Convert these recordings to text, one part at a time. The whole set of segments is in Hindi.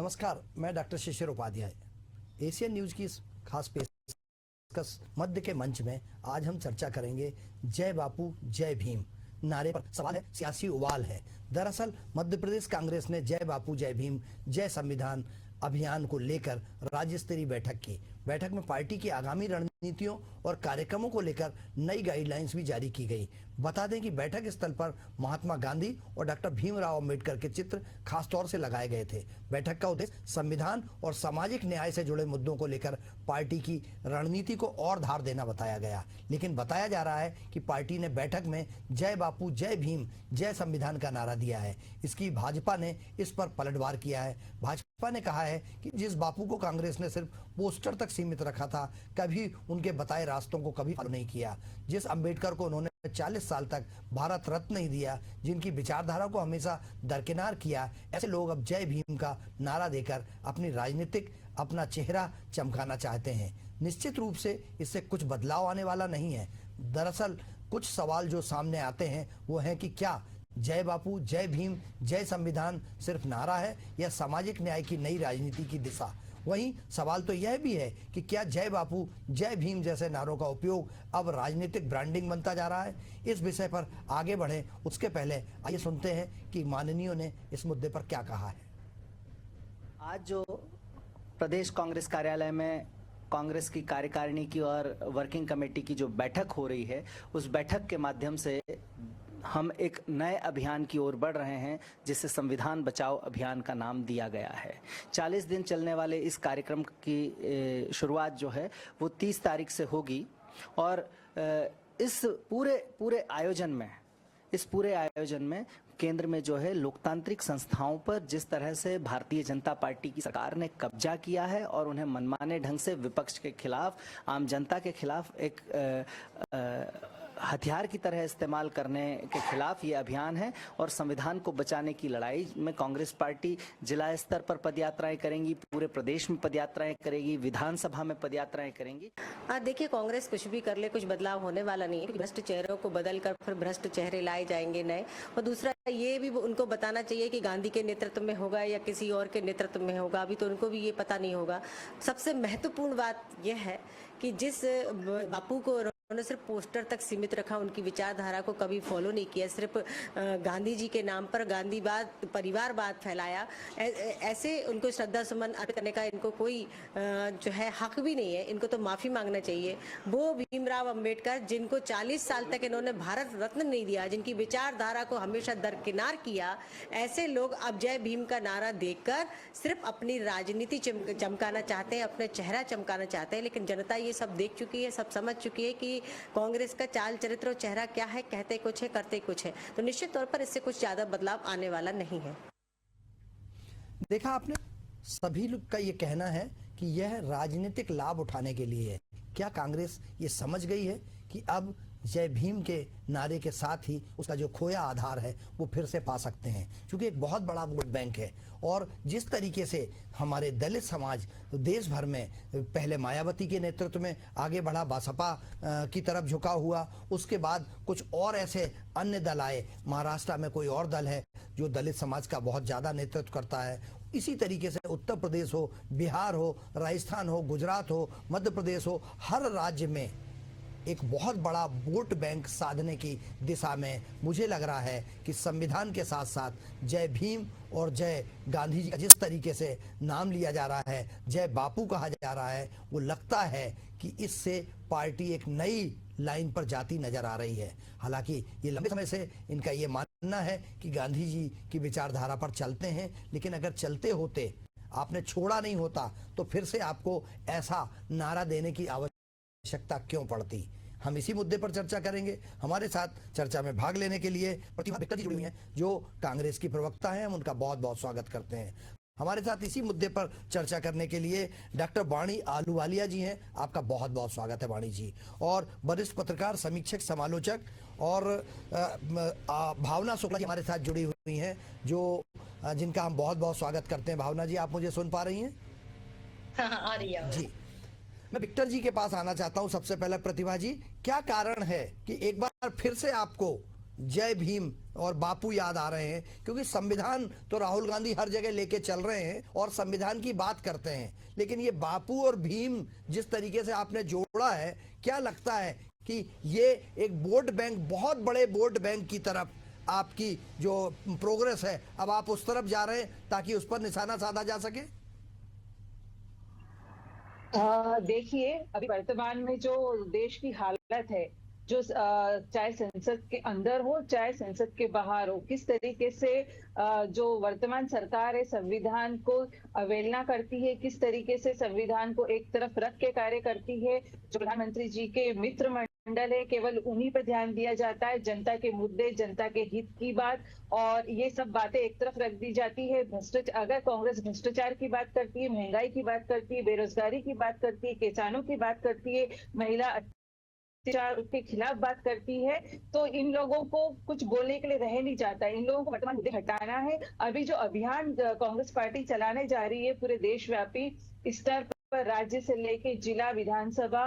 नमस्कार, मैं डॉक्टर शिशिर उपाध्याय। एशियन न्यूज की इस खास पेशकश मध्य के मंच में आज हम चर्चा करेंगे जय बापू जय भीम नारे पर। सवाल है, सियासी उबाल है। दरअसल मध्य प्रदेश कांग्रेस ने जय बापू जय भीम जय संविधान अभियान को लेकर राज्य स्तरीय बैठक की। बैठक में पार्टी की आगामी रणनीतियों और कार्यक्रमों को लेकर नई गाइडलाइंस भी जारी की गई। बता दें कि बैठक स्थल पर महात्मा गांधी और डॉक्टर भीमराव अंबेडकर के चित्र खास तौर से लगाए गए थे। बैठक का उद्देश्य संविधान और सामाजिक न्याय से जुड़े मुद्दों को लेकर पार्टी की रणनीति को और धार देना बताया गया। लेकिन बताया जा रहा है कि पार्टी ने बैठक में जय बापू जय भीम जय संविधान का नारा दिया है। इसकी भाजपा ने इस पर पलटवार किया है। भाजपा ने कहा है कि जिस बापू को कांग्रेस ने सिर्फ पोस्टर तक सीमित रखा था, कभी उनके बताए रास्तों को कभी फॉलो नहीं किया, जिस अंबेडकर को उन्होंने 40 साल तक भारत रत्न नहीं दिया, जिनकी विचारधारा को हमेशा दरकिनार किया, ऐसे लोग अब जय भीम का नारा देकर अपनी राजनीतिक अपना चेहरा चमकाना चाहते हैं। निश्चित रूप से इससे कुछ बदलाव आने वाला नहीं है। दरअसल कुछ सवाल जो सामने आते हैं वो है कि क्या जय बापू जय भीम जय संविधान सिर्फ नारा है या सामाजिक न्याय की नई राजनीति की दिशा। वहीं सवाल तो यह भी है कि क्या जय बापू जय भीम जैसे नारों का उपयोग अब राजनीतिक ब्रांडिंग बनता जा रहा है। इस विषय पर आगे बढ़े उसके पहले आइए सुनते हैं कि माननीयों ने इस मुद्दे पर क्या कहा है। आज जो प्रदेश कांग्रेस कार्यालय में कांग्रेस की कार्यकारिणी की और वर्किंग कमेटी की जो बैठक हो रही है, उस बैठक के माध्यम से हम एक नए अभियान की ओर बढ़ रहे हैं जिसे संविधान बचाओ अभियान का नाम दिया गया है। 40 दिन चलने वाले इस कार्यक्रम की शुरुआत जो है वो 30 तारीख से होगी और इस पूरे आयोजन में केंद्र में जो है लोकतांत्रिक संस्थाओं पर जिस तरह से भारतीय जनता पार्टी की सरकार ने कब्जा किया है और उन्हें मनमाने ढंग से विपक्ष के खिलाफ, आम जनता के खिलाफ एक हथियार की तरह इस्तेमाल करने के खिलाफ ये अभियान है। और संविधान को बचाने की लड़ाई में कांग्रेस पार्टी जिला स्तर पर पदयात्राएं करेंगी, पूरे प्रदेश में पदयात्राएं करेगी, विधानसभा में पदयात्राएं करेंगी। देखिए, कांग्रेस कुछ भी कर ले, कुछ बदलाव होने वाला नहीं है। भ्रष्ट चेहरों को बदल कर फिर भ्रष्ट चेहरे लाए जाएंगे नए। और दूसरा ये भी उनको बताना चाहिए कि गांधी के नेतृत्व में होगा या किसी और के नेतृत्व में होगा, अभी तो उनको भी ये पता नहीं होगा। सबसे महत्वपूर्ण बात यह है कि जिस बापू को उन्होंने सिर्फ पोस्टर तक सीमित रखा, उनकी विचारधारा को कभी फॉलो नहीं किया, सिर्फ गांधी जी के नाम पर गांधीवाद परिवारवाद फैलाया, ऐसे उनको श्रद्धा सुमन अर्पित करने का इनको कोई जो है हक भी नहीं है। इनको तो माफी मांगना चाहिए। वो भीमराव अंबेडकर जिनको 40 साल तक इन्होंने भारत रत्न नहीं दिया, जिनकी विचारधारा को हमेशा दरकिनार किया, ऐसे लोग अब जय भीम का नारा देकर सिर्फ अपनी राजनीति चमकाना चाहते हैं, अपना चेहरा चमकाना चाहते हैं। लेकिन जनता ये सब देख चुकी है, सब समझ चुकी है कि कांग्रेस का चाल चरित्र और चेहरा क्या है, कहते कुछ है करते कुछ है। तो निश्चित तौर पर इससे कुछ ज्यादा बदलाव आने वाला नहीं है। देखा आपने, सभी लोग का ये कहना है कि यह राजनीतिक लाभ उठाने के लिए है। क्या कांग्रेस ये समझ गई है कि अब जय भीम के नारे के साथ ही उसका जो खोया आधार है वो फिर से पा सकते हैं, क्योंकि एक बहुत बड़ा वोट बैंक है। और जिस तरीके से हमारे दलित समाज देश भर में पहले मायावती के नेतृत्व में आगे बढ़ा, बसपा की तरफ झुका हुआ, उसके बाद कुछ और ऐसे अन्य दल आए। महाराष्ट्र में कोई और दल है जो दलित समाज का बहुत ज़्यादा नेतृत्व करता है। इसी तरीके से उत्तर प्रदेश हो, बिहार हो, राजस्थान हो, गुजरात हो, मध्य प्रदेश हो, हर राज्य में एक बहुत बड़ा वोट बैंक साधने की दिशा में मुझे लग रहा है कि संविधान के साथ साथ जय भीम और जय गांधी जी का जिस तरीके से नाम लिया जा रहा है, जय बापू कहा जा रहा है, वो लगता है कि इससे पार्टी एक नई लाइन पर जाती नजर आ रही है। हालांकि ये लंबे समय से इनका ये मानना है कि गांधी जी की विचारधारा पर चलते हैं, लेकिन अगर चलते होते, आपने छोड़ा नहीं होता, तो फिर से आपको ऐसा नारा देने की आवश्यकता क्यों पड़ती। हम इसी मुद्दे पर चर्चा करेंगे। हमारे साथ चर्चा में भाग लेने के लिए प्रतिभा बिट्टर जी जुड़ी हुई हैं, जो कांग्रेस की प्रवक्ता हैं। हम उनका बहुत बहुत स्वागत करते हैं। हमारे साथ इसी मुद्दे पर चर्चा करने के लिए डॉक्टर वाणी आलूवालिया जी हैं। आपका बहुत बहुत स्वागत है वाणी जी। और वरिष्ठ पत्रकार, समीक्षक, समालोचक और भावना शुक्ला जी हमारे साथ जुड़ी हुई हैं, जो जिनका हम बहुत बहुत स्वागत करते हैं। भावना जी, आप मुझे सुन पा रही हैं? हाँ, आ रही है जी। मैं विक्टर जी के पास आना चाहता हूं। सबसे पहले प्रतिभा जी, क्या कारण है कि एक बार फिर से आपको जय भीम और बापू याद आ रहे हैं, क्योंकि संविधान तो राहुल गांधी हर जगह लेके चल रहे हैं और संविधान की बात करते हैं, लेकिन ये बापू और भीम जिस तरीके से आपने जोड़ा है, क्या लगता है कि ये एक वोट बैंक, बहुत बड़े वोट बैंक की तरफ आपकी जो प्रोग्रेस है, अब आप उस तरफ जा रहे हैं ताकि उस पर निशाना साधा जा सके? देखिए, अभी वर्तमान में जो देश की हालत है, जो चाहे संसद के अंदर हो चाहे संसद के बाहर हो, किस तरीके से जो वर्तमान सरकार है संविधान को अवहेलना करती है, किस तरीके से संविधान को एक तरफ रख के कार्य करती है। जो प्रधानमंत्री जी के मित्र मंडल है, केवल उन्हीं पर ध्यान दिया जाता है, जनता के मुद्दे, जनता के हित की बात, और ये सब बातें एक तरफ रख दी जाती है। भ्रष्टाचार, अगर कांग्रेस भ्रष्टाचार की बात करती है, महंगाई की बात करती है, बेरोजगारी की बात करती है, किसानों की बात करती है, महिला अत्याचार के खिलाफ बात करती है, तो इन लोगों को कुछ बोलने के लिए रह नहीं जाता है। इन लोगों को वर्तमान मुद्दे हटाना है। अभी जो अभियान कांग्रेस पार्टी चलाने जा रही है पूरे देशव्यापी स्तर पर, राज्य से लेके जिला, विधानसभा,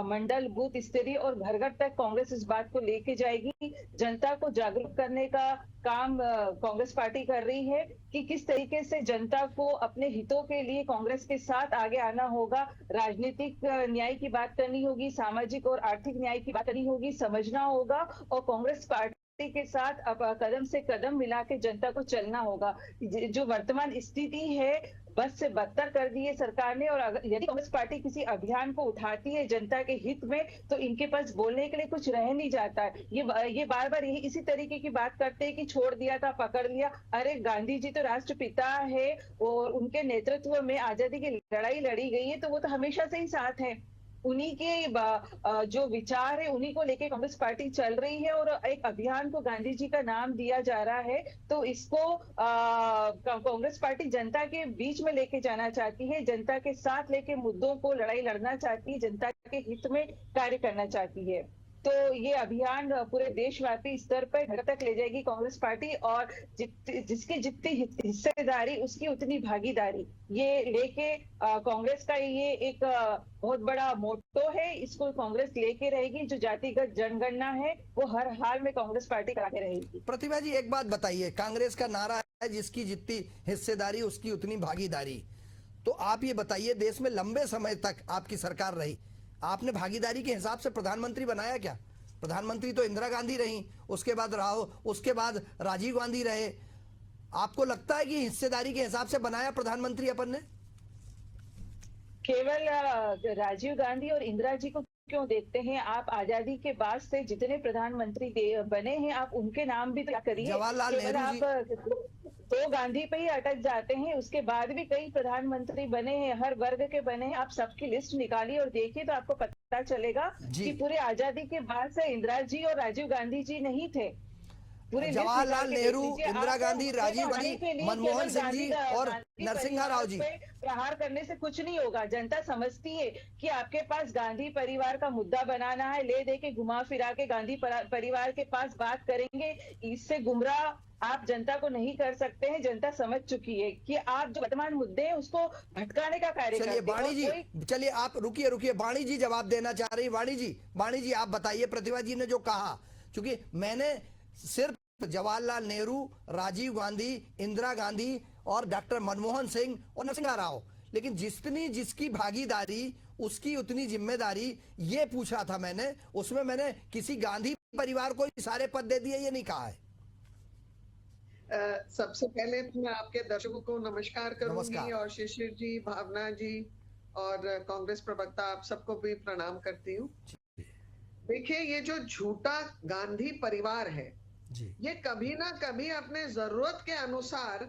मंडल, बूथ स्तरीय और घर घर तक कांग्रेस इस बात को लेके जाएगी। जनता को जागरूक करने का काम कांग्रेस पार्टी कर रही है कि किस तरीके से जनता को अपने हितों के लिए कांग्रेस के साथ आगे आना होगा। राजनीतिक न्याय की बात करनी होगी, सामाजिक और आर्थिक न्याय की बात करनी होगी, समझना होगा, और कांग्रेस पार्टी के साथ अब कदम से कदम मिला के जनता को चलना होगा। जो वर्तमान स्थिति है, बस से बदतर कर दी है सरकार ने, और अगर यदि कांग्रेस पार्टी किसी अभियान को उठाती है जनता के हित में, तो इनके पास बोलने के लिए कुछ रह नहीं जाता है। ये बार बार यही इसी तरीके की बात करते हैं कि छोड़ दिया था, पकड़ लिया। अरे गांधी जी तो राष्ट्रपिता है और उनके नेतृत्व में आजादी की लड़ाई लड़ी गई है, तो वो तो हमेशा से ही साथ है। उन्हीं के जो विचार है उन्हीं को लेके कांग्रेस पार्टी चल रही है, और एक अभियान को गांधी जी का नाम दिया जा रहा है, तो इसको कांग्रेस पार्टी जनता के बीच में लेके जाना चाहती है, जनता के साथ लेके मुद्दों को लड़ाई लड़ना चाहती है, जनता के हित में कार्य करना चाहती है। तो ये अभियान पूरे देशव्यापी स्तर पर घर तक ले जाएगी कांग्रेस पार्टी, और जिसकी जितनी हिस्सेदारी उसकी उतनी भागीदारी, ये लेके कांग्रेस का ये एक बहुत बड़ा मोटो है। इसको कांग्रेस लेके रहेगी। जो जातिगत जनगणना है वो हर हाल में कांग्रेस पार्टी कराके रहेगी। प्रतिभा जी, एक बात बताइए, कांग्रेस का नारा है जिसकी जितनी हिस्सेदारी उसकी उतनी भागीदारी, तो आप ये बताइए, देश में लंबे समय तक आपकी सरकार रही, आपने भागीदारी के हिसाब से प्रधानमंत्री बनाया क्या? प्रधानमंत्री तो इंदिरा गांधी रही, उसके बाद राजीव गांधी रहे। आपको लगता है कि हिस्सेदारी के हिसाब से बनाया प्रधानमंत्री अपन ने? केवल राजीव गांधी और इंदिरा जी को क्यों देखते हैं आप? आजादी के बाद से जितने प्रधानमंत्री बने हैं, आप उनके नाम भी तो करिए। जवाहरलाल नेहरू जी, आप तो गांधी पे ही अटक जाते हैं। उसके बाद भी कई प्रधानमंत्री बने हैं, हर वर्ग के बने हैं। आप सबकी लिस्ट निकालिए और देखिए तो आपको पता चलेगा कि पूरे आजादी के बाद से इंदिरा जी और राजीव गांधी जी नहीं थे। जवाहरलाल नेहरू, इंदिरा गांधी, राजीव गांधी, मनमोहन सिंह जी और नरसिम्हा राव जी। प्रहार करने से कुछ नहीं होगा। जनता समझती है कि आपके पास गांधी परिवार का मुद्दा बनाना है, ले दे के घुमा फिरा के गांधी परिवार के पास बात करेंगे। इससे गुमराह आप जनता को नहीं कर सकते हैं। जनता समझ चुकी है कि आप जो वर्तमान मुद्दे हैं उसको भटकाने का कार्य करते हैं। चलिए वाणी जी, चलिए आप रुकिए, वाणी जी जवाब देना चाह रही। वाणी जी आप बताइए, प्रतिभा जी ने जो कहा, क्योंकि मैंने सिर्फ जवाहरलाल नेहरू, राजीव गांधी, इंदिरा गांधी और डॉक्टर मनमोहन सिंह और नरसिम्हा राव, लेकिन जिसकी भागीदारी उसकी उतनी जिम्मेदारी, ये पूछा था मैंने। उसमें मैंने किसी गांधी परिवार को सारे पद दे दिए, ये नहीं कहा है। सबसे पहले मैं आपके दर्शकों को नमस्कार करूंगी, और शिशिर जी, भावना जी और कांग्रेस प्रवक्ता, आप सबको भी प्रणाम करती हूँ। देखिए, ये जो झूठा गांधी परिवार है जी, ये कभी ना कभी अपने जरूरत के अनुसार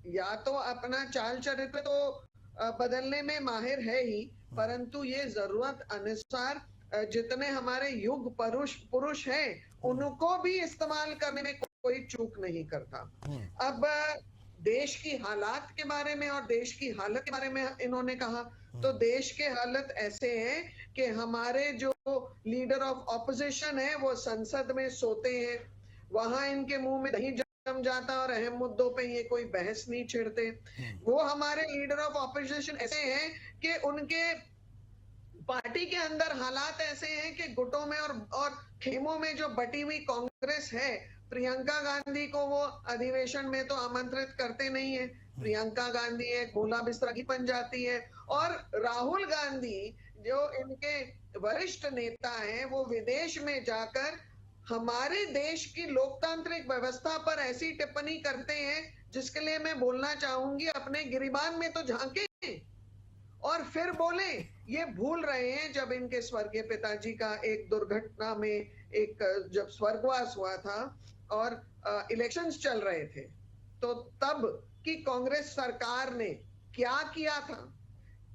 या तो अपना चाल चरित्र तो बदलने में माहिर है ही, परंतु ये जरूरत अनुसार जितने हमारे युग पुरुष हैं उनको भी इस्तेमाल करने में कोई चूक नहीं करता। अब देश की हालात के बारे में और देश की हालत के बारे में इन्होंने कहा, तो देश के हालत ऐसे हैं कि हमारे जो लीडर ऑफ ऑपोजिशन है वो संसद में सोते हैं, वहां इनके मुंह में दही जम जाता और अहम मुद्दों पे ये कोई बहस नहीं छिड़ते। वो हमारे लीडर ऑफ ऑपोजिशन ऐसे हैं कि उनके पार्टी के अंदर हालात ऐसे हैं कि गुटों में और खेमों में जो बटी हुई कांग्रेस है, प्रियंका गांधी को वो अधिवेशन में तो आमंत्रित करते नहीं है। प्रियंका गांधी एक गोला बिस्तरगी बन जाती है, और राहुल गांधी जो इनके वरिष्ठ नेता हैं, वो विदेश में जाकर हमारे देश की लोकतांत्रिक व्यवस्था पर ऐसी टिप्पणी करते हैं जिसके लिए मैं बोलना चाहूंगी, अपने गिरिबान में तो झांके और फिर बोले। ये भूल रहे हैं जब इनके स्वर्गीय पिताजी का एक दुर्घटना में जब स्वर्गवास हुआ था और इलेक्शंस चल रहे थे, तो तब की कांग्रेस सरकार ने क्या किया था,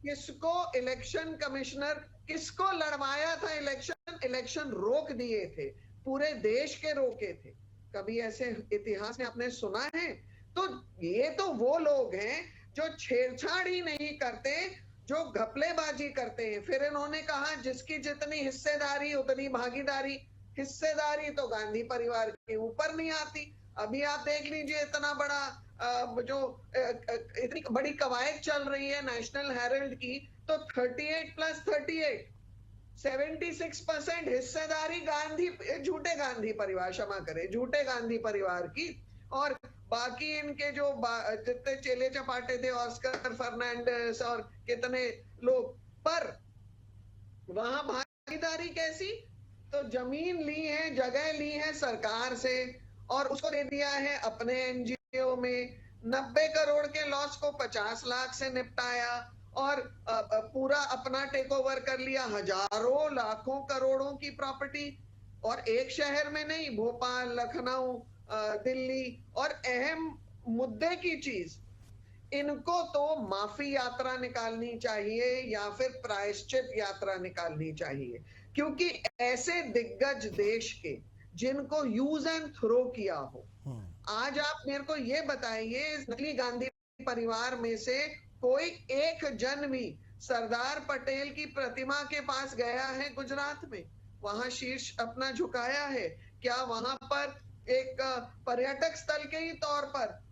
किसको इलेक्शन कमिश्नर, किसको लड़वाया था इलेक्शन रोक दिए थे, पूरे देश के रोके थे। कभी ऐसे इतिहास में आपने सुना है? तो ये तो वो लोग हैं जो छेड़छाड़ ही नहीं करते, जो घपलेबाजी करते हैं। फिर इन्होंने कहा जिसकी जितनी हिस्सेदारी उतनी भागीदारी। हिस्सेदारी तो गांधी परिवार के ऊपर नहीं आती। अभी आप देख लीजिए, इतना बड़ा इतनी बड़ी कवायद चल रही है नेशनल हेराल्ड की, तो 38 + 38 76% हिस्सेदारी झूठे गांधी परिवार, क्षमा करें, झूठे गांधी परिवार की। और बाकी इनके जो जितने चेले चपाटे थे, ऑस्कर फर्नांडिस और कितने लोग, पर वहां भागीदारी कैसी? तो जमीन ली है, जगह ली है सरकार से और उसको दे दिया है अपने एनजीओ में। 90 करोड़ के लॉस को 50 लाख से निपटाया और पूरा अपना टेक ओवर कर लिया, हजारों लाखों करोड़ों की प्रॉपर्टी। और एक शहर में नहीं, भोपाल, लखनऊ, दिल्ली। और अहम मुद्दे की चीज, इनको तो माफी यात्रा निकालनी चाहिए या फिर प्रायश्चित यात्रा निकालनी चाहिए, क्योंकि ऐसे दिग्गज देश के जिनको यूज एंड थ्रो किया हो, आज आप मेरे को ये बताइए, इस नकली गांधी परिवार में से कोई एक जन भी सरदार पटेल की प्रतिमा के पास गया है गुजरात में? वहां शीर्ष अपना झुकाया है क्या? वहां पर एक पर्यटक स्थल के ही तौर पर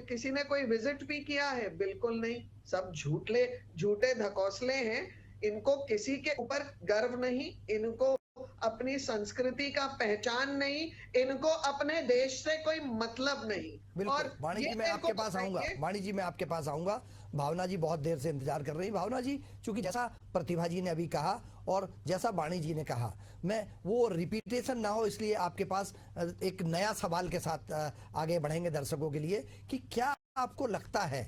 किसी ने कोई विजिट भी किया है? बिल्कुल नहीं। सब झूठे धकौसले हैं। इनको किसी के ऊपर गर्व नहीं, इनको अपनी संस्कृति का पहचान नहीं, इनको अपने देश से कोई मतलब नहीं। और वाणी जी मैं आपके पास आऊंगा, वाणी जी मैं आपके पास आऊंगा। भावना जी बहुत देर से इंतजार कर रही। भावना जी, चूंकि जैसा प्रतिभा जी ने अभी कहा और जैसा वाणी जी ने कहा, मैं वो रिपीटेशन ना हो इसलिए आपके पास एक नया सवाल के साथ आगे बढ़ेंगे दर्शकों के लिए, कि क्या आपको लगता है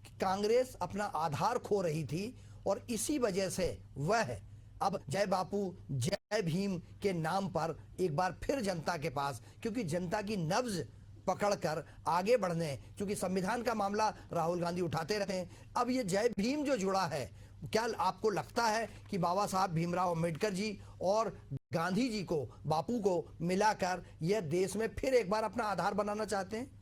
कि कांग्रेस अपना आधार खो रही थी और इसी वजह से वह अब जय बापू जय भीम के नाम पर एक बार फिर जनता के पास, क्योंकि जनता की नब्ज पकड़कर आगे बढ़ने, क्योंकि संविधान का मामला राहुल गांधी उठाते रहते हैं, अब ये जय भीम जो जुड़ा है, क्या आपको लगता है कि बाबा साहब भीमराव अंबेडकर जी और गांधी जी को, बापू को मिलाकर यह देश में फिर एक बार अपना आधार बनाना चाहते हैं?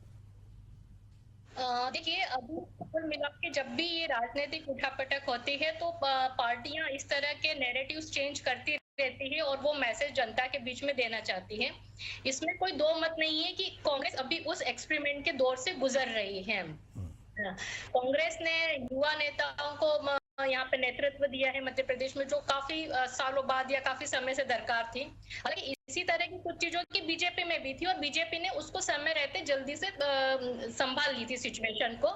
देखिए, अभी कुल मिला के जब भी ये राजनीतिक उठापटक होती है तो पार्टियां इस तरह के नैरेटिव्स चेंज करती रहती है और वो मैसेज जनता के बीच में देना चाहती है। इसमें कोई दो मत नहीं है कि कांग्रेस अभी उस एक्सपेरिमेंट के दौर से गुजर रही है। कांग्रेस ने युवा नेताओं को यहाँ पे नेतृत्व दिया है मध्य प्रदेश में, जो काफी सालों बाद या काफी समय से दरकार थी। हालांकि इसी तरह की कुछ चीजों की बीजेपी में भी थी और बीजेपी ने उसको समय रहते जल्दी से संभाल ली थी सिचुएशन को,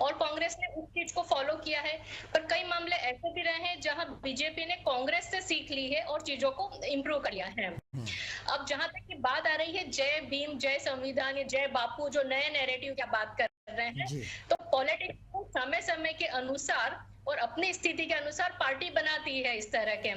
और कांग्रेस ने उस चीज को फॉलो किया है। पर कई मामले ऐसे भी रहे हैं जहां बीजेपी ने कांग्रेस से सीख ली है और चीजों को इम्प्रूव किया है। अब जहां तक की बात आ रही है जय भीम, जय संविधान या जय बापू, जो नए नैरेटिव की बात कर रहे हैं, तो पॉलिटिक्स को समय समय के अनुसार और अपनी स्थिति के अनुसार पार्टी बनाती है इस तरह के।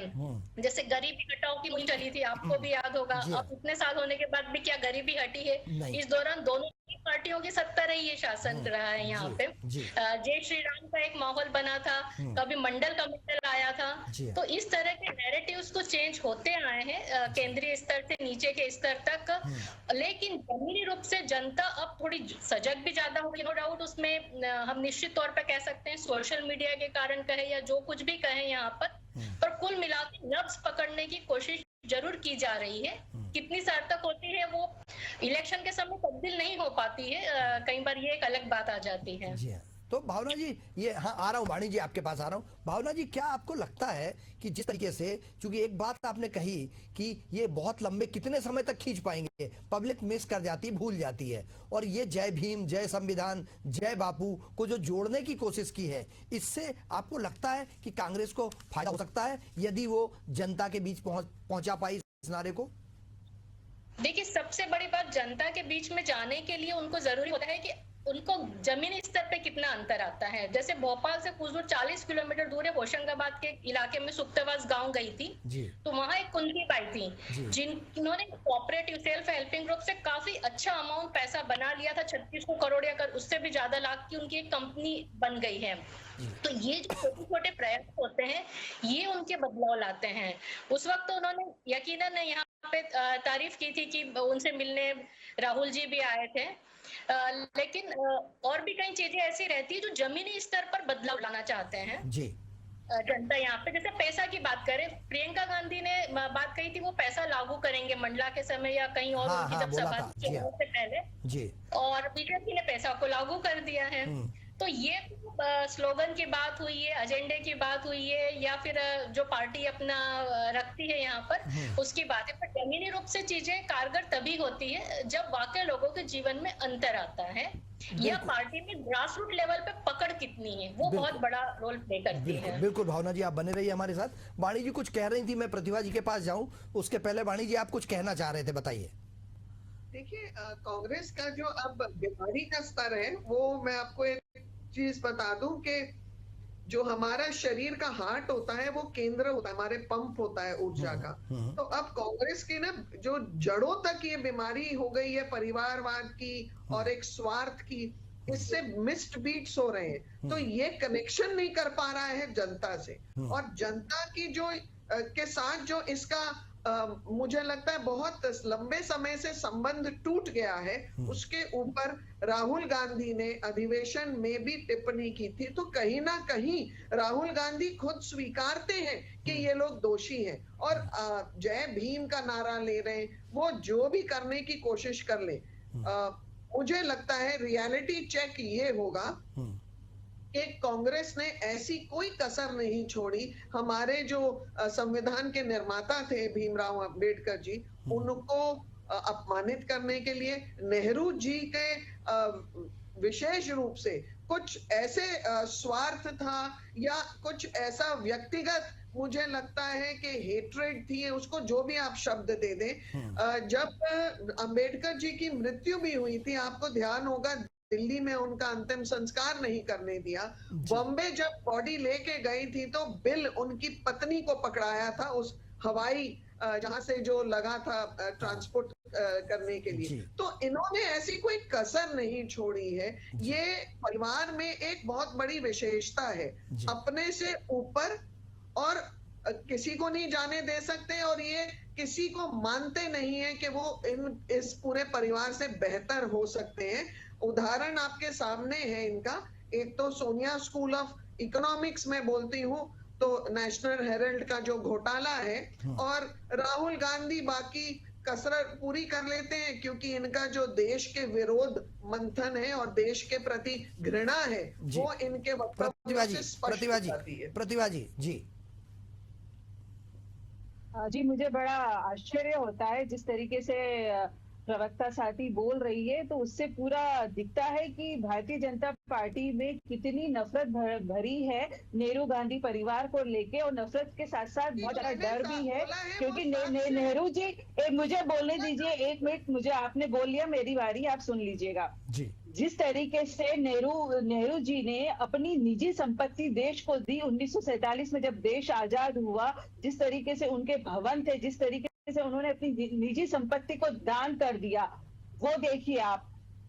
जैसे गरीबी हटाओ की मुहिम चली थी, आपको भी याद होगा। अब इतने साल होने के बाद भी क्या गरीबी हटी है? इस दौरान दोनों पार्टियों की सत्ता रही है, शासन रहा है यहाँ पे। जय श्री राम का एक माहौल बना था, कभी मंडल कमिश्नर आया था। तो इस तरह के नैरेटिव्स तो चेंज होते आए हैं केंद्रीय स्तर से नीचे के स्तर तक, लेकिन जमीनी रूप से जनता अब थोड़ी सजग भी ज्यादा होगी, नो डाउट। उसमें हम निश्चित तौर पर कह सकते हैं, सोशल मीडिया के कारण कहे या जो कुछ भी कहे यहाँ पर कुल मिलाकर नब्ज पकड़ने की कोशिश जरूर की जा रही है। कितनी सार्थक होती है वो इलेक्शन के समय तब्दील नहीं हो पाती है, कई बार ये एक अलग बात आ जाती है। तो भावना जी, ये हाँ आ रहा हूँ, वाणी जी आपके पास आ रहा हूँ। भावना जी, क्या आपको लगता है कि जिस तरीके से, चूंकि एक बात आपने कही कि ये बहुत लंबे कितने समय तक खींच पाएंगे, पब्लिक मिस कर जाती, भूल जाती है, और ये जय भीम, जय संविधान, जय बापू को जो जोड़ने की कोशिश की है, इससे आपको लगता है कि कांग्रेस को फायदा हो सकता है यदि वो जनता के बीच पहुंचा पाई इस नारे को? देखिए, सबसे बड़ी बात, जनता के बीच में जाने के लिए उनको जरूरी होता है कि उनको जमीनी स्तर पे कितना अंतर आता है। जैसे भोपाल से कुछ दूर 40 किलोमीटर दूर है, होशंगाबाद के इलाके में सुक्तवास गांव गई थी, तो वहां एक कुंती बाई थी जिन्होंने कोऑपरेटिव सेल्फ हेल्पिंग ग्रुप से काफी अच्छा अमाउंट पैसा बना लिया था, 3600 करोड़ या उससे भी ज्यादा लाख की उनकी एक कंपनी बन गई है। तो ये जो छोटे छोटे प्रयास होते हैं, ये उनके बदलाव लाते हैं। उस वक्त तो उन्होंने यकीनन यहाँ पे तारीफ की थी कि उनसे मिलने राहुल जी भी आए थे, लेकिन और भी कई चीजें ऐसी रहती है जो जमीनी स्तर पर बदलाव लाना चाहते हैं जी। जनता। यहाँ पे जैसे पैसा की बात करें, प्रियंका गांधी ने बात कही थी वो पैसा लागू करेंगे मंडला के समय या कहीं और, हाँ, उनकी जब सभा थी चुनाव से पहले जी, और बीजेपी ने पैसा को लागू कर दिया है। तो ये स्लोगन की बात हुई है, एजेंडे की बात हुई है, या फिर जो पार्टी अपना रखती है यहाँ पर उसकी बात है। पर जमीनी रूप से चीजें कारगर तभी होती है जब वाकई लोगों के जीवन में अंतर आता है, या पार्टी में ग्रास रूट लेवल पे पकड़ कितनी है, वो बहुत बड़ा रोल प्ले करती है। बिल्कुल भावना जी, आप बने रहिए हमारे साथ। वाणी जी कुछ कह रही थी, मैं प्रतिभा जी के पास जाऊं उसके पहले वाणी जी आप कुछ कहना चाह रहे थे, बताइए। देखिए, कांग्रेस का जो अब बीमारी का स्तर है, वो मैं आपको एक चीज बता दूं कि जो हमारा शरीर का हार्ट होता है वो केंद्र होता है, हमारे पंप होता है ऊर्जा का। तो अब कांग्रेस की ना जो जड़ों तक ये बीमारी हो गई है परिवारवाद की और एक स्वार्थ की, इससे मिस्ड बीट्स हो रहे हैं। तो ये कनेक्शन नहीं कर पा रहा है जनता से, और जनता की जो के साथ जो इसका मुझे लगता है बहुत लंबे समय से संबंध टूट गया है, उसके ऊपर राहुल गांधी ने अधिवेशन में भी टिप्पणी की थी। तो कहीं ना कहीं राहुल गांधी खुद स्वीकारते हैं कि ये लोग दोषी हैं, और जय भीम का नारा ले रहे हैं। वो जो भी करने की कोशिश कर ले, मुझे लगता है रियलिटी चेक ये होगा कि कांग्रेस ने ऐसी कोई कसर नहीं छोड़ी। हमारे जो संविधान के निर्माता थे भीमराव अंबेडकर जी, उनको अपमानित करने के लिए नेहरू जी के विशेष रूप से कुछ ऐसे स्वार्थ था या कुछ ऐसा व्यक्तिगत, मुझे लगता है कि हेट्रेड थी, उसको जो भी आप शब्द दे दें। जब अंबेडकर जी की मृत्यु भी हुई थी, आपको ध्यान होगा दिल्ली में उनका अंतिम संस्कार नहीं करने दिया। बॉम्बे जब बॉडी लेके गई थी तो बिल उनकी पत्नी को पकड़ाया था उस हवाई जहां से जो लगा था ट्रांसपोर्ट करने के लिए। तो इन्होंने ऐसी कोई कसर नहीं छोड़ी है। ये परिवार में एक बहुत बड़ी विशेषता है, अपने से ऊपर और किसी को नहीं जाने दे सकते, और ये किसी को मानते नहीं है कि वो इस पूरे परिवार से बेहतर हो सकते हैं। उदाहरण आपके सामने है इनका। एक तो सोनिया स्कूल ऑफ इकोनॉमिक्स में बोलती हूँ तो नेशनल हेरल्ड का जो घोटाला है, और राहुल गांधी बाकी कसरत पूरी कर लेते हैं क्योंकि इनका जो देश के विरोध मंथन है और देश के प्रति घृणा है वो इनके वक्तव्य से स्पष्ट होती है। प्रतिभा जी जी, मुझे बड़ा आश्चर्य होता है जिस तरीके से प्रवक्ता साथी बोल रही है, तो उससे पूरा दिखता है कि भारतीय जनता पार्टी में कितनी नफरत भरी है नेहरू गांधी परिवार को लेके, और नफरत के साथ साथ बहुत ज्यादा डर भी है क्योंकि नेहरू जी, मुझे बोलने दीजिए 1 मिनट, मुझे आपने बोल लिया, मेरी बारी, आप सुन लीजिएगा जी। जिस तरीके से नेहरू जी ने अपनी निजी संपत्ति देश को दी 1947 में जब देश आजाद हुआ, जिस तरीके से उनके भवन थे, जिस तरीके से उन्होंने अपनी निजी संपत्ति को दान कर दिया, वो देखिए आप।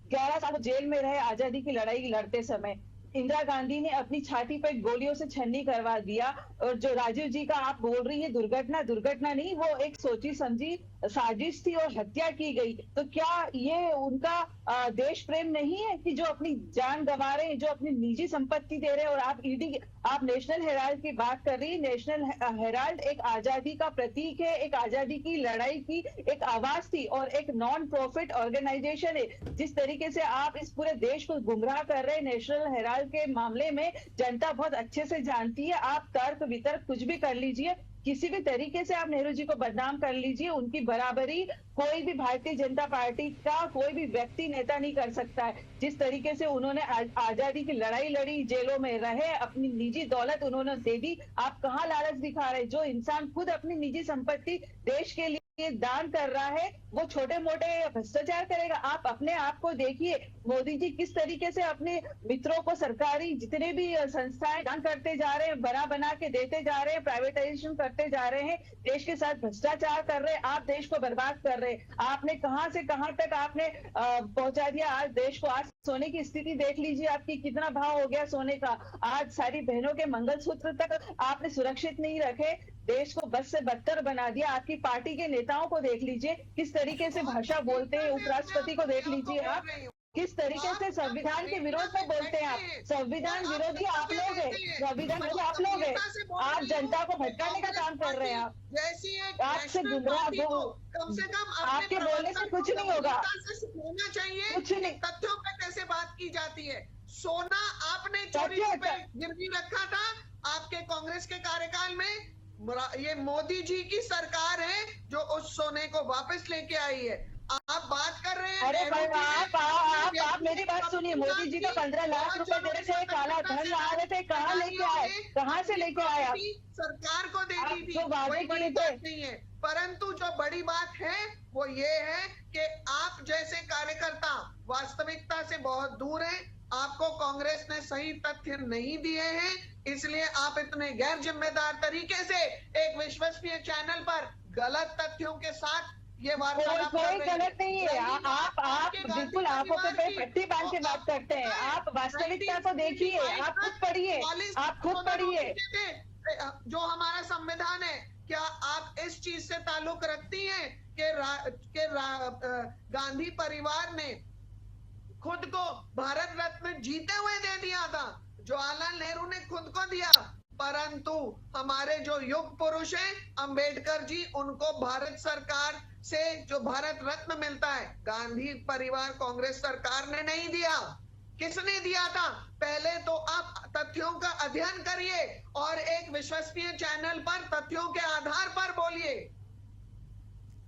11 साल जेल में रहे आजादी की लड़ाई लड़ते समय। इंदिरा गांधी ने अपनी छाती पर गोलियों से छन्नी करवा दिया, और जो राजीव जी का आप बोल रही है दुर्घटना नहीं, वो एक सोची समझी साजिश थी और हत्या की गई, तो क्या ये उनका देश प्रेम नहीं है कि जो अपनी जान गंवा रहे हैं, जो अपनी निजी संपत्ति दे रहे हैं? और आप नेशनल हेराल्ड की बात कर रही है। नेशनल हेराल्ड एक आजादी का प्रतीक है, एक आजादी की लड़ाई की एक आवाज थी और एक नॉन प्रॉफिट ऑर्गेनाइजेशन है। जिस तरीके से आप इस पूरे देश को गुमराह कर रहे हैं नेशनल हेराल्ड के मामले में, जनता बहुत अच्छे से जानती है। आप तर्क वितर्क कुछ भी कर लीजिए, किसी भी तरीके से आप नेहरू जी को बदनाम कर लीजिए, उनकी बराबरी कोई भी भारतीय जनता पार्टी का कोई भी व्यक्ति नेता नहीं कर सकता है। जिस तरीके से उन्होंने आजादी की लड़ाई लड़ी, जेलों में रहे, अपनी निजी दौलत उन्होंने दे दी, आप कहाँ लालच दिखा रहे? जो इंसान खुद अपनी निजी संपत्ति देश के लिए दान कर रहा है, वो छोटे मोटे भ्रष्टाचार करेगा? आप अपने आप को देखिए, मोदी जी किस तरीके से अपने मित्रों को सरकारी जितने भी संस्थाएं दान करते जा रहे हैं, बना के देते जा रहे हैं, प्राइवेटाइजेशन करते जा रहे हैं, देश के साथ भ्रष्टाचार कर रहे हैं, आप देश को बर्बाद कर रहे हैं। आपने कहां से कहां तक आपने पहुंचा दिया आज देश को। आज सोने की स्थिति देख लीजिए, आपकी कितना भाव हो गया सोने का। आज सारी बहनों के मंगलसूत्र तक आपने सुरक्षित नहीं रखे, देश को बद से बदतर बना दिया। आपकी पार्टी के नेताओं को देख लीजिए, किस तरीके से भाषा बोलते हैं। उपराष्ट्रपति को देख लीजिए आप, किस तरीके से संविधान के विरोध में बोलते हैं। आप संविधान विरोधी आप लोग हैं, संविधान विरोधी आप लोग हैं। आप जनता को भटकाने का काम कर रहे हैं। आप आपसे गुमराह कम से कम आपके बोलने से कुछ नहीं होगा, होना चाहिए। कुछ नहीं। तथ्यों पे कैसे बात की जाती है? सोना आपने चोरी पे गिरवी रखा था आपके कांग्रेस के कार्यकाल में। ये मोदी जी की सरकार है जो उस सोने को वापस लेके आई है। आप बात कर रहे हैं। अरे भाई आप मेरी बात सुनिए। मोदी जी को 15 लाख रुपए दे रहे थे, काला धन आ रहे थे, कहाँ लेके आए? कहाँ से लेके आए आप? सरकार को दे दी थी, जो वादे किए थे। नहीं है। परंतु जो बड़ी बात है वो ये है कि आप जैसे कार्यकर्ता वास्तविकता से बहुत दूर हैं। आपको कांग्रेस ने सही तथ्य नहीं दिए हैं, इसलिए आप इतने गैर जिम्मेदार तरीके से एक विश्वसनीय चैनल पर गलत तथ्यों के साथ ये वार्तालाप कर रहे हैं। कोई गलत नहीं है। आप बिल्कुल आंखों पे पट्टी बांध के बात करते हैं। आप वास्तविकता को देखिए, आप खुद पढ़िए, आप खुद पढ़िए। जो हमारा संविधान है, क्या आप इस चीज से ताल्लुक रखती हैं कि गांधी परिवार ने खुद को भारत रत्न जीते हुए दे दिया था? जवाहरलाल नेहरू ने खुद को दिया, परंतु हमारे जो युग पुरुष हैं अंबेडकर जी, उनको भारत सरकार से जो भारत रत्न मिलता है, गांधी परिवार कांग्रेस सरकार ने नहीं दिया। किसने दिया था? पहले तो आप तथ्यों का अध्ययन करिए और एक विश्वसनीय चैनल पर तथ्यों के आधार पर बोलिए।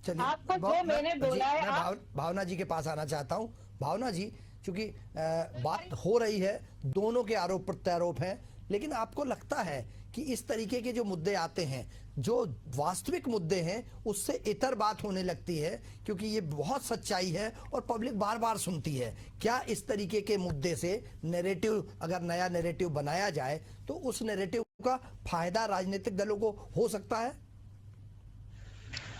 चलिए, आपको जो मैंने बोला है, मैं भावना जी के पास आना चाहता हूं। भावना जी, क्योंकि बात हो रही है, दोनों के आरोप प्रत्यारोप हैं, लेकिन आपको लगता है कि इस तरीके के जो मुद्दे आते हैं, जो वास्तविक मुद्दे हैं, उससे इतर बात होने लगती है, क्योंकि ये बहुत सच्चाई है और पब्लिक बार बार सुनती है। क्या इस तरीके के मुद्दे से नैरेटिव, अगर नया नैरेटिव बनाया जाए, तो उस नैरेटिव का फायदा राजनीतिक दलों को हो सकता है?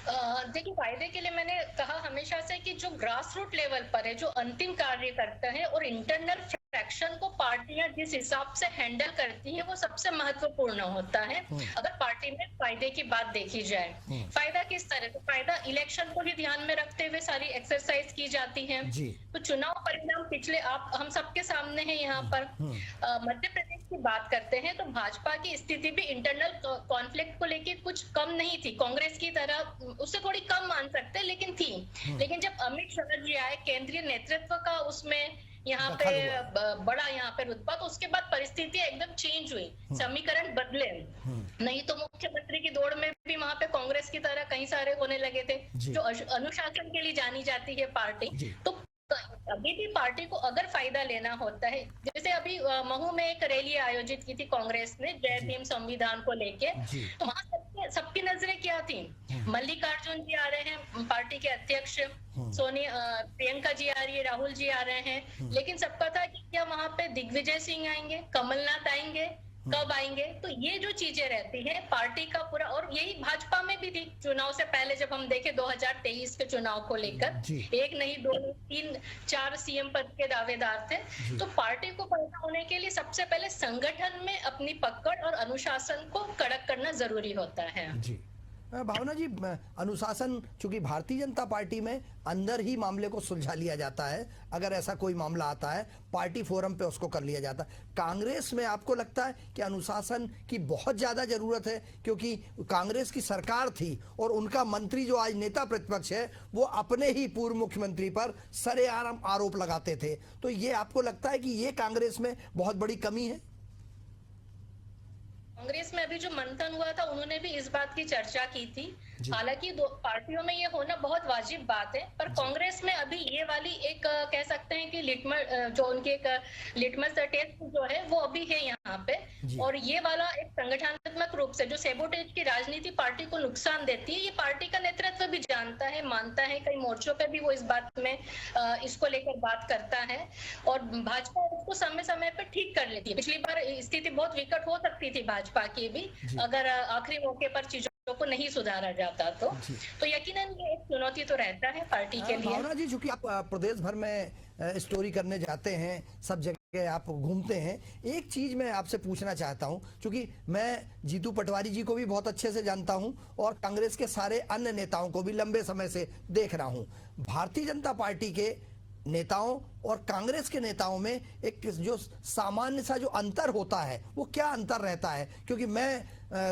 देखिए, फायदे के लिए मैंने कहा हमेशा से कि जो ग्रास रूट लेवल पर है, जो अंतिम कार्य करते हैं और इंटरनल फ्रैक्शन को पार्टियां जिस हिसाब से हैंडल करती हैं, वो सबसे महत्वपूर्ण होता है। अगर पार्टी में फायदे की बात देखी जाए, फायदा किस तरह से? फायदा इलेक्शन को भी ध्यान में रखते हुए सारी एक्सरसाइज की जाती है। तो चुनाव परिणाम पिछले हम सबके सामने है। यहाँ पर मध्य प्रदेश की बात करते हैं तो भाजपा की स्थिति भी इंटरनल कॉन्फ्लिक्ट को लेके कुछ कम नहीं थी, कांग्रेस की तरह, उससे थोड़ी कम मान सकते हैं, लेकिन थी। लेकिन जब अमित शाह जी आए, केंद्रीय नेतृत्व का उसमें यहाँ पे बड़ा यहाँ पे रुतबा, तो उसके बाद परिस्थिति एकदम चेंज हुई, समीकरण बदले। नहीं तो मुख्यमंत्री की दौड़ में भी वहां पे कांग्रेस की तरह कई सारे होने लगे थे, जो अनुशासन के लिए जानी जाती है पार्टी। तो अभी भी पार्टी को अगर फायदा लेना होता है, जैसे अभी महू में एक रैली आयोजित की थी कांग्रेस ने जय भीम संविधान को लेके, तो वहां सबकी नजरें क्या थी? मल्लिकार्जुन जी आ रहे हैं, पार्टी के अध्यक्ष, प्रियंका जी आ रही है, राहुल जी आ रहे हैं, लेकिन सबका था कि क्या वहां पे दिग्विजय सिंह आएंगे, कमलनाथ आएंगे, कब आएंगे? तो ये जो चीजें रहती हैं पार्टी का पूरा, और यही भाजपा में भी थी। चुनाव से पहले जब हम देखें 2023 के चुनाव को लेकर, एक नहीं, दो नहीं, 3, 4 सीएम पद के दावेदार थे। तो पार्टी को फायदा होने के लिए सबसे पहले संगठन में अपनी पकड़ और अनुशासन को कड़क करना जरूरी होता है। जी, भावना जी, अनुशासन, चूंकि भारतीय जनता पार्टी में अंदर ही मामले को सुलझा लिया जाता है, अगर ऐसा कोई मामला आता है पार्टी फोरम पे उसको कर लिया जाता है। कांग्रेस में आपको लगता है कि अनुशासन की बहुत ज्यादा जरूरत है, क्योंकि कांग्रेस की सरकार थी और उनका मंत्री जो आज नेता प्रतिपक्ष है वो अपने ही पूर्व मुख्यमंत्री पर सरेआम आरोप लगाते थे, तो ये आपको लगता है कि ये कांग्रेस में बहुत बड़ी कमी है? कांग्रेस में अभी जो मंथन हुआ था उन्होंने भी इस बात की चर्चा की थी। हालांकि दो पार्टियों में ये होना बहुत वाजिब बात है, पर कांग्रेस में अभी ये वाली एक कह सकते हैं कि जो उनकी एक लिटमस टेस्ट जो है वो अभी है यहाँ पे, और ये वाला एक संगठनात्मक रूप से जो सेबोटेज की राजनीति पार्टी को नुकसान देती है, ये पार्टी का नेतृत्व भी जानता है, मानता है। कई मोर्चों पे भी वो इस बात में इसको लेकर बात करता है, और भाजपा इसको समय समय पर ठीक कर लेती है। पिछली बार स्थिति बहुत विकट हो सकती थी भाजपा की भी, अगर आखिरी मौके पर चीजों को नहीं सुधारा जाता तो यकीनन ये एक चुनौती तो रहता है पार्टी के लिए। भावना जी, चूंकि आप प्रदेश भर में स्टोरी करने जाते हैं, सब जगह आप घूमते हैं, एक चीज मैं आपसे पूछना चाहता हूं, क्योंकि मैं जीतू पटवारी जी को भी बहुत अच्छे से जानता हूं और कांग्रेस के सारे अन्य नेताओं को भी लंबे समय से देख रहा हूं। भारतीय जनता पार्टी के नेताओं और कांग्रेस के नेताओं में एक जो सामान्य सा जो अंतर होता है वो क्या अंतर रहता है? क्योंकि मैं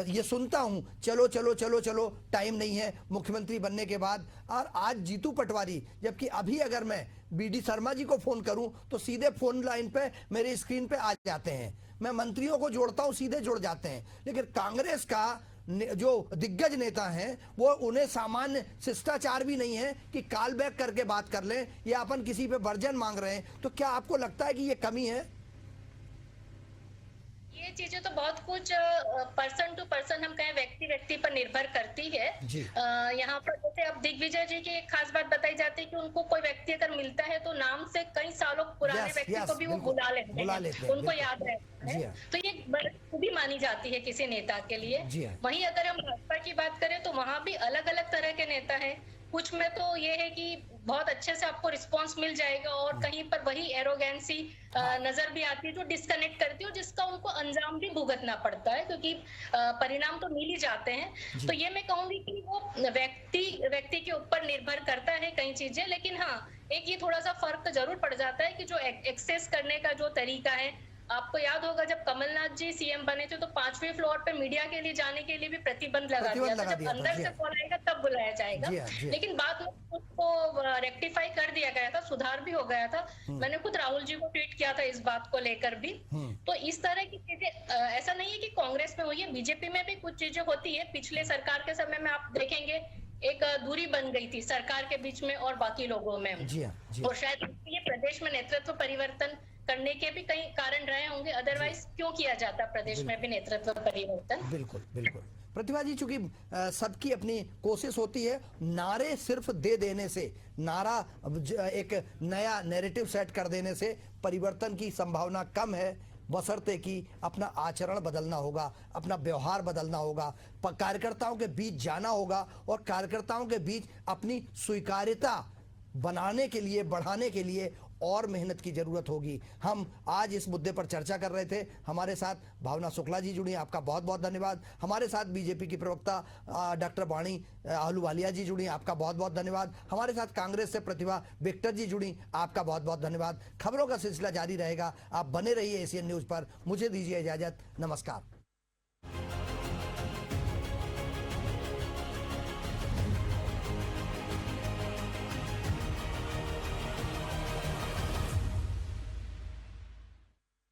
ये सुनता हूं, चलो चलो चलो चलो, टाइम नहीं है मुख्यमंत्री बनने के बाद, और आज जीतू पटवारी, जबकि अभी अगर मैं बीडी शर्मा जी को फोन करूं तो सीधे फोन लाइन पे मेरे स्क्रीन पे आ जाते हैं, मैं मंत्रियों को जोड़ता हूं सीधे जुड़ जाते हैं। लेकिन कांग्रेस का जो दिग्गज नेता हैं वो, उन्हें सामान्य शिष्टाचार भी नहीं है कि कॉल बैक करके बात कर लें या अपन किसी पे वर्जन मांग रहे हैं, तो क्या आपको लगता है कि ये कमी है? ये चीजें तो बहुत कुछ पर्सन टू पर्सन, हम कहें व्यक्ति व्यक्ति पर निर्भर करती है। यहाँ पर जैसे अब दिग्विजय जी की एक खास बात बताई जाती है कि उनको कोई व्यक्ति अगर मिलता है तो नाम से कई सालों पुराने व्यक्ति को भी वो बुला लेते हैं, उनको याद रहता है, तो ये खूबी मानी जाती है किसी नेता के लिए। वहीं अगर हम भाजपा की बात करें तो वहां भी अलग अलग तरह के नेता है। कुछ में तो ये है कि बहुत अच्छे से आपको रिस्पांस मिल जाएगा, और कहीं पर वही एरोगेंसी नजर भी आती है जो डिस्कनेक्ट करती है, जिसका उनको अंजाम भी भुगतना पड़ता है, क्योंकि परिणाम तो मिल ही जाते हैं। तो ये मैं कहूंगी कि वो व्यक्ति के ऊपर निर्भर करता है कई चीजें, लेकिन हाँ, एक ये थोड़ा सा फर्क जरूर पड़ जाता है कि जो एक्सेस करने का जो तरीका है, आपको याद होगा जब कमलनाथ जी सीएम बने थे तो 5वें फ्लोर पे मीडिया के लिए जाने के लिए भी प्रतिबंध लगा दिया था। जब अंदर से कॉल आएगा तब बुलाया जाएगा, लेकिन बाद में उसको रेक्टिफाई कर दिया गया था, सुधार भी हो गया था। मैंने खुद राहुल जी को ट्वीट किया था इस बात को लेकर भी। तो इस तरह की चीजें ऐसा नहीं है कि कांग्रेस में हुई है, बीजेपी में भी कुछ चीजें होती है। पिछले सरकार के समय में आप देखेंगे एक दूरी बन गई थी सरकार के बीच में और बाकी लोगों में, और शायद ये प्रदेश में नेतृत्व परिवर्तन करने के भी कई कारण रहे होंगे, अदरवाइज क्यों किया जाता प्रदेश में भी नेतृत्व परिवर्तन? बिल्कुल बिल्कुल। प्रतिभा जी, चूंकि सबकी अपनी कोशिश होती है, नारे सिर्फ दे देने से, नारा एक नया नैरेटिव सेट कर देने से परिवर्तन की संभावना कम है, बशर्ते कि अपना आचरण बदलना होगा, अपना व्यवहार बदलना होगा, कार्यकर्ताओं के बीच जाना होगा और कार्यकर्ताओं के बीच अपनी स्वीकार्यता बनाने के लिए, बढ़ाने के लिए और मेहनत की जरूरत होगी। हम आज इस मुद्दे पर चर्चा कर रहे थे, हमारे साथ भावना शुक्ला जी जुड़ी, आपका बहुत बहुत धन्यवाद। हमारे साथ बीजेपी की प्रवक्ता डॉक्टर वाणी आहलूवालिया जी जुड़ी, आपका बहुत बहुत धन्यवाद। हमारे साथ कांग्रेस से प्रतिभा विक्टर जी जुड़ी, आपका बहुत बहुत धन्यवाद। खबरों का सिलसिला जारी रहेगा, आप बने रहिए एशियन न्यूज पर। मुझे दीजिए इजाजत, नमस्कार।